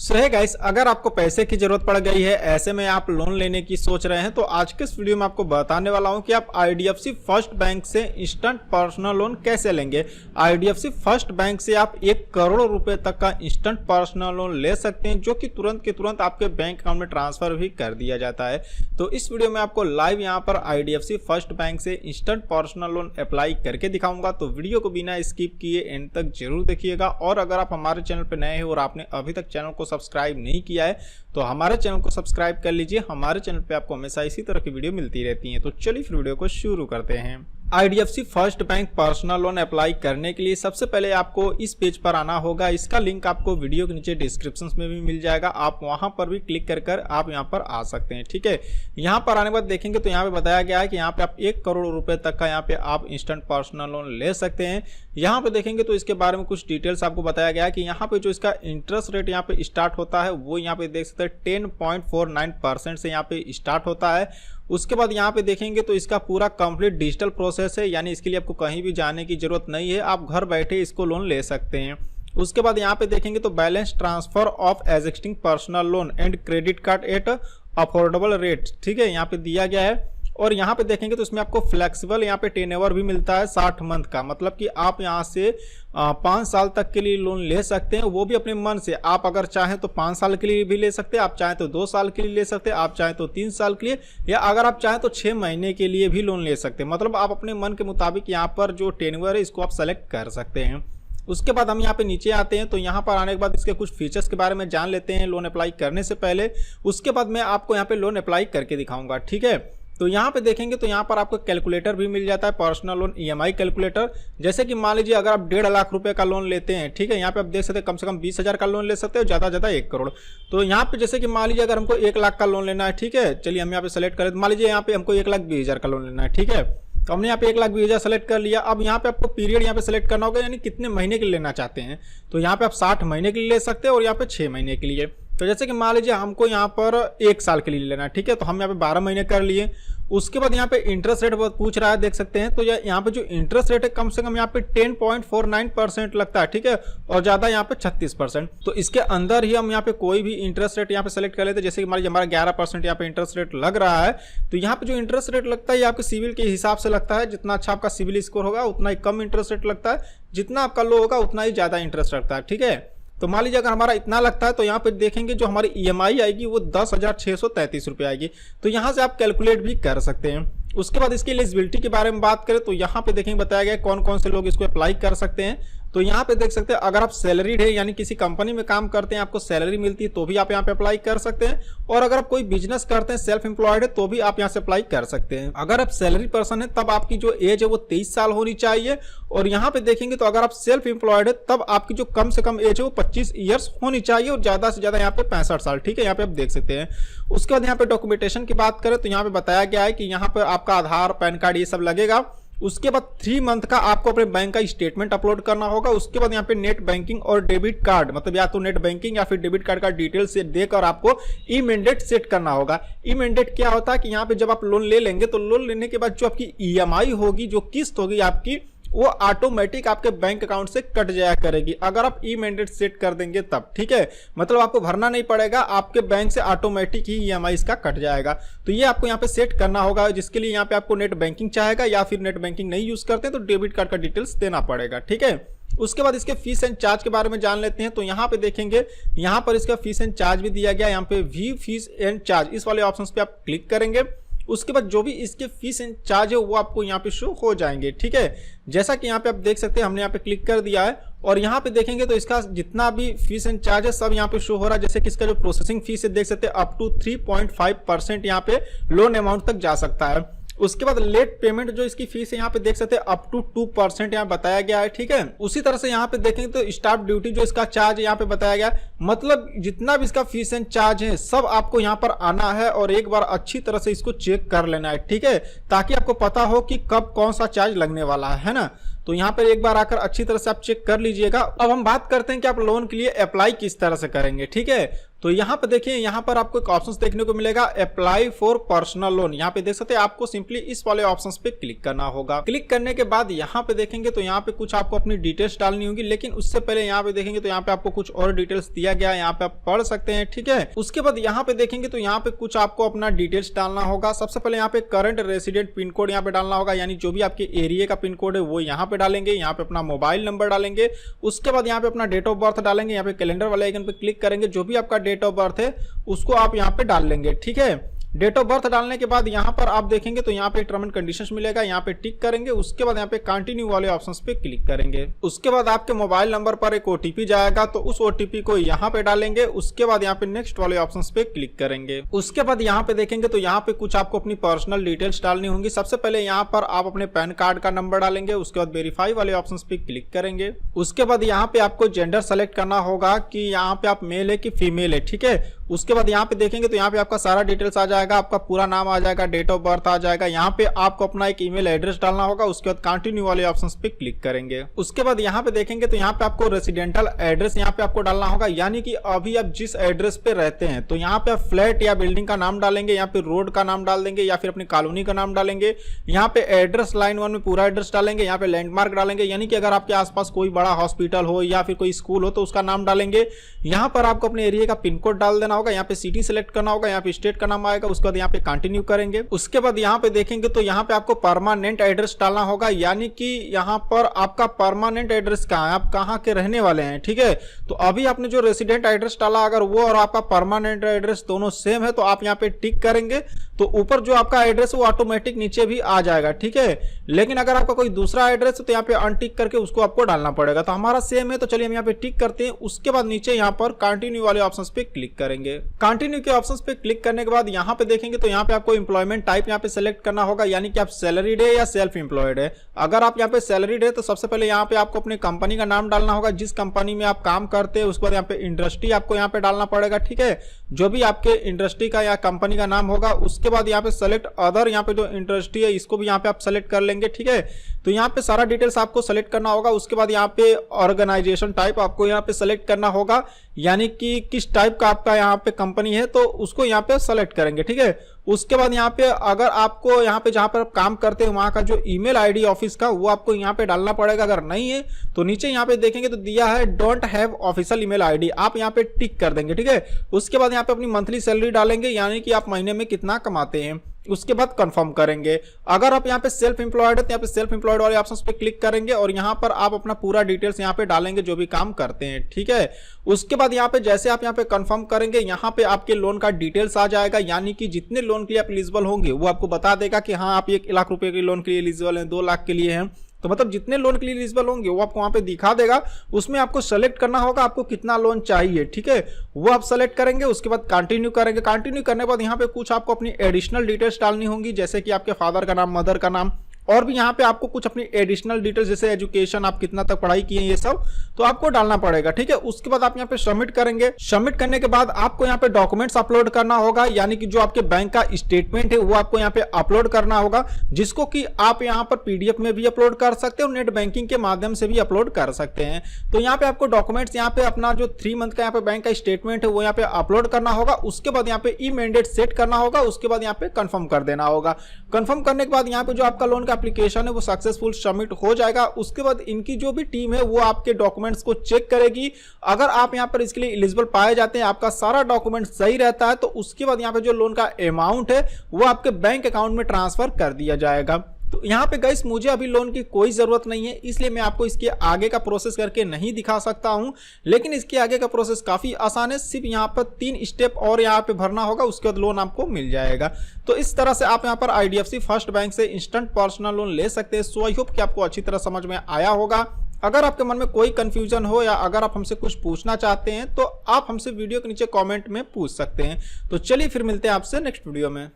सो है गाइस, अगर आपको पैसे की जरूरत पड़ गई है, ऐसे में आप लोन लेने की सोच रहे हैं, तो आज के इस वीडियो में आपको बताने वाला हूं कि आप IDFC फर्स्ट बैंक से इंस्टेंट पर्सनल लोन कैसे लेंगे। IDFC फर्स्ट बैंक से आप 1 करोड़ रुपए तक का इंस्टेंट पर्सनल लोन ले सकते हैं, जो कि तुरंत के तुरंत आपके बैंक अकाउंट में ट्रांसफर भी कर दिया जाता है। तो इस वीडियो में आपको लाइव यहाँ पर IDFC फर्स्ट बैंक से इंस्टेंट पर्सनल लोन अप्लाई करके दिखाऊंगा। तो वीडियो को बिना स्किप किए एंड तक जरूर देखिएगा। और अगर आप हमारे चैनल पर नए हैं और आपने अभी तक चैनल को सब्सक्राइब नहीं किया है तो हमारे चैनल को सब्सक्राइब कर लीजिए। हमारे चैनल पे आपको हमेशा इसी तरह की वीडियो मिलती रहती है। तो चलिए फिर वीडियो को शुरू करते हैं। IDFC first bank personal loan apply करने के लिए सबसे पहले आपको इस पेज पर आना होगा। इसका लिंक आपको वीडियो के नीचे डिस्क्रिप्शन में भी मिल जाएगा, आप वहां पर भी क्लिक कर आप यहां पर आ सकते हैं। ठीक है, यहां पर आने के बाद देखेंगे तो यहाँ पे बताया गया है कि यहाँ पे आप 1 करोड़ रुपए तक का यहाँ पे आप इंस्टेंट पर्सनल लोन ले सकते हैं। यहाँ पे देखेंगे तो इसके बारे में कुछ डिटेल्स आपको बताया गया है कि यहाँ पे जो इसका इंटरेस्ट रेट यहाँ पे स्टार्ट होता है वो यहाँ पे देख सकते हैं 10.49% से यहाँ पे स्टार्ट होता है। उसके बाद यहाँ पे देखेंगे तो इसका पूरा कंप्लीट डिजिटल प्रोसेस है, यानी इसके लिए आपको कहीं भी जाने की जरूरत नहीं है, आप घर बैठे इसको लोन ले सकते हैं। उसके बाद यहाँ पे देखेंगे तो balance transfer of existing personal loan and credit card at affordable rate, ठीक है, यहाँ पे दिया गया है। और यहाँ पे देखेंगे तो इसमें आपको फ्लेक्सिबल यहाँ पे टेन्योर भी मिलता है 60 मंथ का, मतलब कि आप यहाँ से 5 साल तक के लिए लोन ले सकते हैं, वो भी अपने मन से। आप अगर चाहें तो 5 साल के लिए भी ले सकते हैं, आप चाहें तो 2 साल के लिए ले सकते हैं, आप चाहें तो 3 साल के लिए, या अगर आप चाहें तो 6 महीने के लिए भी लोन ले सकते हैं। मतलब आप अपने मन के मुताबिक यहाँ पर जो टेन्योर है इसको आप सेलेक्ट कर सकते हैं। उसके बाद हम यहाँ पे नीचे आते हैं तो यहाँ पर आने के बाद इसके कुछ फीचर्स के बारे में जान लेते हैं लोन अप्लाई करने से पहले। उसके बाद मैं आपको यहाँ पे लोन अप्लाई करके दिखाऊंगा। ठीक है, तो यहाँ पे देखेंगे तो यहाँ पर आपको कैलकुलेटर भी मिल जाता है, पर्सनल लोन EMI कैलकुलेटर। जैसे कि मान लीजिए अगर आप 1.5 लाख रुपए का लोन लेते हैं, ठीक है, यहाँ पे आप देख सकते हैं कम से कम 20,000 का लोन ले सकते हो, ज़्यादा से ज़्यादा 1 करोड़। तो यहाँ पे जैसे कि मान लीजिए अगर हमको 1 लाख का लोन लेना है, ठीक है, चलिए हम यहाँ पे सेलेक्ट करें। मान लीजिए यहाँ पे हमको 1,20,000 का लोन लेना है, ठीक है, तो हमने यहाँ पे 1,20,000 सेलेक्ट कर लिया। अब यहाँ पे आपको पीरियड यहाँ पे सेलेक्ट करना होगा, यानी कितने महीने के लिए लेना चाहते हैं। तो यहाँ पे आप 60 महीने के लिए ले सकते हैं और यहाँ पे 6 महीने के लिए। तो जैसे कि मान लीजिए हमको यहाँ पर 1 साल के लिए लेना है, ठीक है, तो हम यहाँ पे 12 महीने कर लिए। उसके बाद यहाँ पे इंटरेस्ट रेट पूछ रहा है, देख सकते हैं। तो यहाँ पे जो इंटरेस्ट रेट है कम से कम यहाँ पे 10.49% लगता है, ठीक है, और ज्यादा यहाँ पे 36%। तो इसके अंदर ही हम यहाँ पे कोई भी इंटरेस्ट रेट यहाँ पे सेलेक्ट कर लेते हैं। जैसे कि मान लीजिए हमारा 11% यहाँ पे इंटरेस्ट रेट लग रहा है, तो यहाँ पे जो इंटरेस्ट रेट लगता है ये आपके सिविल के हिसाब से लगता है। जितना अच्छा आपका सिविल स्कोर होगा उतना ही कम इंटरेस्ट रेट लगता है, जितना आपका लो होगा उतना ही ज्यादा इंटरेस्ट लगता है। ठीक है, तो मान लीजिए अगर हमारा इतना लगता है तो यहाँ पे देखेंगे जो हमारी EMI आएगी वो 10,633 रुपये आएगी। तो यहाँ से आप कैलकुलेट भी कर सकते हैं। उसके बाद इसकी एलिजिबिलिटी के बारे में बात करें तो यहाँ पे देखेंगे बताया गया कौन कौन से लोग इसको अप्लाई कर सकते हैं। तो यहाँ पे देख सकते हैं अगर आप सैलरीड है, यानी किसी कंपनी में काम करते हैं, आपको सैलरी मिलती है, तो भी आप यहाँ पे अप्लाई कर सकते हैं। और अगर आप कोई बिजनेस करते हैं, सेल्फ एम्प्लॉयड है, तो भी आप यहाँ से अप्लाई कर सकते हैं। अगर आप सैलरी पर्सन है तब आपकी जो एज है वो 23 साल होनी चाहिए। और यहाँ पे देखेंगे तो अगर आप सेल्फ एम्प्लॉयड है तब आपकी जो कम से कम एज है वो 25 ईयर्स होनी चाहिए और ज्यादा से ज्यादा यहाँ पे 65 साल। ठीक है, यहाँ पे आप देख सकते हैं। उसके बाद यहाँ पे डॉक्यूमेंटेशन की बात करें तो यहाँ पे बताया गया है कि यहाँ पे आपका आधार, पैन कार्ड ये सब लगेगा। उसके बाद 3 मंथ का आपको अपने बैंक का स्टेटमेंट अपलोड करना होगा। उसके बाद यहाँ पे नेट बैंकिंग और डेबिट कार्ड, मतलब या तो नेट बैंकिंग या फिर डेबिट कार्ड का डिटेल्स से देकर आपको ई मैंडेट सेट करना होगा। ई मैंडेट क्या होता है कि यहाँ पे जब आप लोन ले लेंगे तो लोन लेने के बाद जो आपकी EMI होगी, जो किस्त होगी आपकी, वो ऑटोमेटिक आपके बैंक अकाउंट से कट जाया करेगी अगर आप ई मैंडेट सेट कर देंगे तब। ठीक है, मतलब आपको भरना नहीं पड़ेगा, आपके बैंक से ऑटोमेटिक ही EMI इसका कट जाएगा। तो ये आपको यहाँ पे सेट करना होगा, जिसके लिए यहाँ पे आपको नेट बैंकिंग चाहेगा, या फिर नेट बैंकिंग नहीं यूज करते हैं तो डेबिट कार्ड का डिटेल्स देना पड़ेगा। ठीक है, उसके बाद इसके फीस एंड चार्ज के बारे में जान लेते हैं। तो यहाँ पे देखेंगे यहाँ पर इसका फीस एंड चार्ज भी दिया गया, यहाँ पे व्यू फीस एंड चार्ज, इस वाले ऑप्शन पे आप क्लिक करेंगे। उसके बाद जो भी इसके फीस एंड चार्ज है वो आपको यहाँ पे शो हो जाएंगे। ठीक है, जैसा कि यहाँ पे आप देख सकते हैं हमने यहाँ पे क्लिक कर दिया है और यहाँ पे देखेंगे तो इसका जितना भी फीस एंड चार्ज है सब यहाँ पे शो हो रहा है। जैसे कि इसका जो प्रोसेसिंग फीस है देख सकते हैं अप टू 3.5% यहाँ पे लोन अमाउंट तक जा सकता है। उसके बाद लेट पेमेंट जो इसकी फीस है यहाँ पे देख सकते हैं अप टू 2% यहाँ बताया गया है। ठीक है, उसी तरह से यहाँ पे देखेंगे तो स्टाफ ड्यूटी जो इसका चार्ज है यहाँ पे बताया गया, मतलब जितना भी इसका फीस एंड चार्ज है सब आपको यहाँ पर आना है और एक बार अच्छी तरह से इसको चेक कर लेना है। ठीक है, ताकि आपको पता हो कि कब कौन सा चार्ज लगने वाला है ना। तो यहाँ पर एक बार आकर अच्छी तरह से आप चेक कर लीजिएगा। अब हम बात करते हैं कि आप लोन के लिए अप्लाई किस तरह से करेंगे। ठीक है, तो यहाँ पे देखिए, यहाँ पर आपको एक ऑप्शन देखने को मिलेगा अप्लाई फॉर पर्सनल लोन। यहाँ पे देख सकते हैं आपको सिंपली इस वाले ऑप्शन पे क्लिक करना होगा। क्लिक करने के बाद यहाँ पे देखेंगे तो यहाँ पे कुछ आपको अपनी डिटेल्स डालनी होगी, लेकिन उससे पहले यहाँ पे देखेंगे तो यहाँ पे आपको कुछ और डिटेल्स दिया गया है, यहाँ पे आप पढ़ सकते हैं, ठीक है। उसके बाद यहाँ पे देखेंगे तो यहाँ पे कुछ आपको अपना डिटेल्स डालना होगा। सबसे पहले यहाँ पे करंट रेसिडेंट पिन कोड यहाँ पे डालना होगा, यानी जो भी आपके एरिया का पिन कोड है वो यहाँ पे डालेंगे। यहाँ पे अपना मोबाइल नंबर डालेंगे। उसके बाद यहाँ पे अपना डेट ऑफ बर्थ डालेंगे। यहाँ पे कैलेंडर वाले आइकन पे क्लिक करेंगे, जो भी आपका डेट ऑफ बर्थ है उसको आप यहाँ पे डाल लेंगे, ठीक है। डेट ऑफ बर्थ डालने के बाद यहाँ पर आप देखेंगे तो यहाँ पे टर्म एंड कंडीशंस मिलेगा, यहाँ पे टिक करेंगे। उसके बाद यहाँ पे कंटिन्यू वाले ऑप्शंस पे क्लिक करेंगे। उसके बाद आपके मोबाइल नंबर पर एक ओटीपी जाएगा, तो उस ओटीपी को यहाँ पे डालेंगे। उसके बाद यहाँ पे नेक्स्ट वाले ऑप्शंस पे क्लिक करेंगे। उसके बाद यहाँ पे देखेंगे तो यहाँ पे कुछ आपको अपनी पर्सनल डिटेल्स डालनी होंगी। सबसे पहले यहाँ पर आप अपने पैन कार्ड का नंबर डालेंगे। उसके बाद वेरीफाई वाले ऑप्शंस पे क्लिक करेंगे। उसके बाद यहाँ पे आपको जेंडर सेलेक्ट करना होगा कि यहाँ पे आप मेल है कि फीमेल है, ठीक है। उसके बाद यहाँ पे देखेंगे तो यहाँ पे आपका सारा डिटेल्स आ जाएगा, आपका पूरा नाम आ जाएगा, डेट ऑफ बर्थ आ जाएगा। यहाँ पे आपको अपना एक ईमेल एड्रेस डालना होगा। उसके बाद कंटिन्यू वाले ऑप्शंस पे क्लिक करेंगे। उसके बाद यहाँ पे देखेंगे तो यहाँ पे आपको रेसिडेंटल एड्रेस यहाँ पे आपको डालना होगा, यानी कि अभी आप जिस एड्रेस पे रहते हैं। तो यहाँ पे आप फ्लैट या बिल्डिंग का नाम डालेंगे, यहाँ पे रोड का नाम डाल देंगे या फिर अपनी कॉलोनी का नाम डालेंगे। यहाँ पे एड्रेस लाइन 1 में पूरा एड्रेस डालेंगे। यहाँ पे लैंडमार्क डालेंगे, यानी कि अगर आपके आसपास कोई बड़ा हॉस्पिटल हो या फिर कोई स्कूल हो तो उसका नाम डालेंगे। यहाँ पर आपको अपने एरिया का पिन कोड डाल देना होगा। यहाँ पे सिटी सेलेक्ट करना होगा, यहाँ पे स्टेट का नाम आएगा। उसके बाद यहाँ पे कंटिन्यू करेंगे। उसके बाद यहाँ पे देखेंगे तो यहाँ पे आपको परमानेंट एड्रेस डालना होगा, यानी कि यहाँ पर आपका परमानेंट एड्रेस कहाँ है, आप कहाँ के रहने वाले हैं, ठीक है। तो अभी आपने जो रेसिडेंट एड्रेस डाला, अगर वो और आपका परमानेंट एड्रेस दोनों सेम है तो आप यहाँ पे टिक करेंगे, तो ऊपर जो आपका एड्रेस है वो ऑटोमेटिक नीचे भी आ जाएगा, ठीक है। लेकिन अगर आपका कोई दूसरा एड्रेस है तो यहाँ पे अनटिक करके उसको आपको डालना पड़ेगा। तो हमारा सेम है, तो चलिए हम यहाँ पे टिक करते हैं। उसके बाद नीचे यहाँ पर कंटिन्यू वाले ऑप्शंस पे क्लिक करेंगे। कंटिन्यू के ऑप्शंस पे क्लिक करने के बाद यहाँ पे देखेंगे तो यहाँ पे आपको एम्प्लॉयमेंट टाइप यहाँ पे सेलेक्ट करना होगा, यानी कि आप सैलरीड है या सेल्फ एम्प्लॉयड है। अगर आप यहाँ पे सैलरीड है तो सबसे पहले यहाँ पे आपको अपनी कंपनी का नाम डालना होगा, जिस कंपनी में आप काम करते हैं। उसके बाद यहाँ पे इंडस्ट्री आपको यहाँ पे डालना पड़ेगा, ठीक है, जो भी आपके इंडस्ट्री का या कंपनी का नाम होगा। उसके बाद यहाँ पे सेलेक्ट अदर, यहाँ पे जो इंडस्ट्री है इसको भी यहाँ पे आप सेलेक्ट कर लेंगे, ठीक है। तो यहाँ पे सारा डिटेल्स आपको सेलेक्ट करना होगा। उसके बाद यहाँ पे ऑर्गेनाइजेशन टाइप आपको यहाँ पे सेलेक्ट करना होगा, यानी कि किस टाइप का आपका यहाँ पे कंपनी है तो उसको यहाँ पे सेलेक्ट करेंगे, ठीक है। उसके बाद यहाँ पे अगर आपको यहाँ पे जहां पर आप काम करते हैं वहां का जो ईमेल आईडी ऑफिस का वो आपको यहाँ पे डालना पड़ेगा। अगर नहीं है तो नीचे यहाँ पे देखेंगे तो दिया है don't have official email ID, आप यहाँ पे टिक कर देंगे, ठीक है। उसके बाद यहाँ पे अपनी मंथली सैलरी डालेंगे, यानी कि आप महीने में कितना कमाते हैं। उसके बाद कंफर्म करेंगे। अगर आप यहाँ पे सेल्फ एम्प्लॉयड है तो यहाँ पे सेल्फ एम्प्लॉयड वाले ऑप्शंस पे क्लिक करेंगे और यहाँ पर आप अपना पूरा डिटेल्स यहाँ पे डालेंगे जो भी काम करते हैं, ठीक है। उसके बाद यहाँ पे जैसे आप यहाँ पे कंफर्म करेंगे यहाँ पे आपके लोन का डिटेल्स आ जाएगा, यानी कि जितने लोन के लिए आप एलिजिबल होंगे वो आपको बता देगा कि हाँ आप 1 लाख रुपए के लोन के लिए एलिजिबल हैं, 2 लाख के लिए हैं। तो मतलब जितने लोन के लिए एलिजिबल होंगे वो आपको वहां पे दिखा देगा। उसमें आपको सेलेक्ट करना होगा आपको कितना लोन चाहिए, ठीक है, वो आप सेलेक्ट करेंगे। उसके बाद कंटिन्यू करेंगे। कंटिन्यू करने के बाद यहाँ पे कुछ आपको अपनी एडिशनल डिटेल्स डालनी होंगी, जैसे कि आपके फादर का नाम, मदर का नाम, और भी यहाँ पे आपको कुछ अपनी एडिशनल डिटेल्स जैसे एजुकेशन, आप कितना तक पढ़ाई किए ये सब तो आपको डालना पड़ेगा, ठीक है। उसके बाद आप यहाँ पे सबमिट करेंगे। सबमिट करने के बाद आपको यहाँ पे डॉक्यूमेंट्स अपलोड करना होगा, यानी कि जो आपके बैंक का स्टेटमेंट है वो आपको यहाँ पे अपलोड करना होगा, जिसको कि आप यहाँ पर पीडीएफ में भी अपलोड कर सकते हैं और नेट बैंकिंग के माध्यम से भी अपलोड कर सकते हैं। तो यहाँ पे आपको डॉक्यूमेंट्स यहाँ पे अपना जो 3 मंथ का यहाँ पे बैंक का स्टेटमेंट है वो यहाँ पे अपलोड करना होगा। उसके बाद यहाँ पे ई मैंडेट सेट करना होगा। उसके बाद यहाँ पे कंफर्म कर देना होगा। कंफर्म करने के बाद यहाँ पे जो आपका लोन का एप्लीकेशन है वो सक्सेसफुल सबमिट हो जाएगा। उसके बाद इनकी जो भी टीम है वो आपके डॉक्यूमेंट्स को चेक करेगी। अगर आप यहाँ पर इसके लिए एलिजिबल पाए जाते हैं, आपका सारा डॉक्यूमेंट सही रहता है, तो उसके बाद यहाँ पे जो लोन का अमाउंट है वो आपके बैंक अकाउंट में ट्रांसफर कर दिया जाएगा। तो यहाँ पे गाइस मुझे अभी लोन की कोई जरूरत नहीं है, इसलिए मैं आपको इसके आगे का प्रोसेस करके नहीं दिखा सकता हूँ, लेकिन इसके आगे का प्रोसेस काफी आसान है। सिर्फ यहाँ पर 3 स्टेप और यहाँ पे भरना होगा, उसके बाद लोन आपको मिल जाएगा। तो इस तरह से आप यहाँ पर आईडीएफसी फर्स्ट बैंक से इंस्टेंट पर्सनल लोन ले सकते हैं। सो आई होप कि आपको अच्छी तरह समझ में आया होगा। अगर आपके मन में कोई कंफ्यूजन हो या अगर आप हमसे कुछ पूछना चाहते हैं तो आप हमसे वीडियो के नीचे कमेंट में पूछ सकते हैं। तो चलिए फिर मिलते हैं आपसे नेक्स्ट वीडियो में।